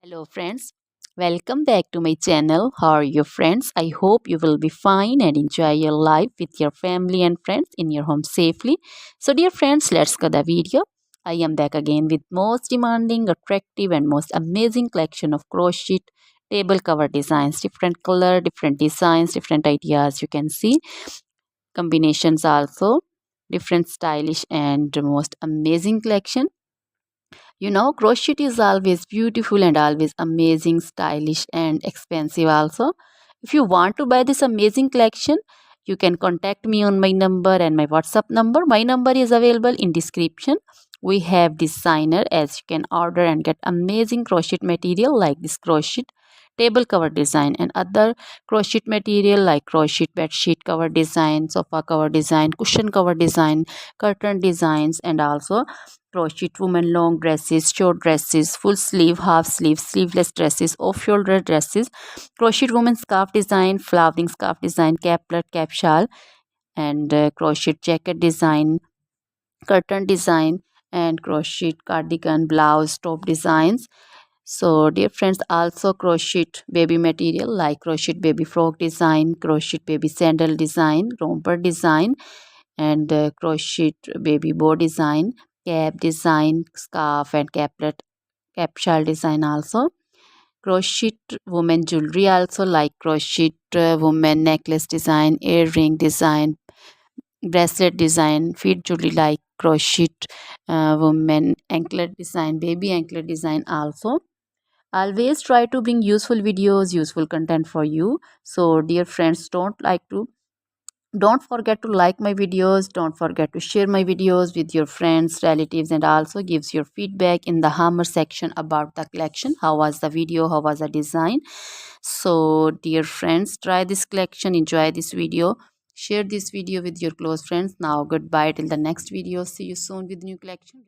Hello friends, welcome back to my channel. How are you friends? I hope you will be fine and enjoy your life with your family and friends in your home safely. So dear friends, let's go the video. I am back again with most demanding, attractive and most amazing collection of crochet table cover designs. Different color, different designs, different ideas you can see. Combinations also. Different stylish and most amazing collection. Crochet is always beautiful and always amazing, stylish, and expensive also. If you want to buy this amazing collection, you can contact me on my number and my WhatsApp number. My number is available in description. We have designer as you can order and get amazing crochet material like this crochet table cover design and other crochet material like crochet bed sheet cover design, sofa cover design, cushion cover design, curtain designs, and also crochet women long dresses, short dresses, full sleeve, half sleeve, sleeveless dresses, off shoulder dresses, crochet woman scarf design, flowering scarf design, caplet, cap shawl, and crochet jacket design, curtain design, and crochet cardigan, blouse, top designs. So, dear friends, also crochet baby material like crochet baby frock design, crochet baby sandal design, romper design, and crochet baby bow design, cap design, scarf and caplet, cap shawl design also. Crochet woman jewelry also like crochet woman necklace design, earring design, bracelet design, feet jewelry like crochet woman anklet design, baby anklet design also. Always try to bring useful videos, useful content for you. So dear friends, don't forget to like my videos, don't forget to share my videos with your friends, relatives, and also gives your feedback in the hammer section about the collection. How was the video, how was the design? So dear friends, try this collection, enjoy this video, share this video with your close friends. Now goodbye till the next video. See you soon with new collection.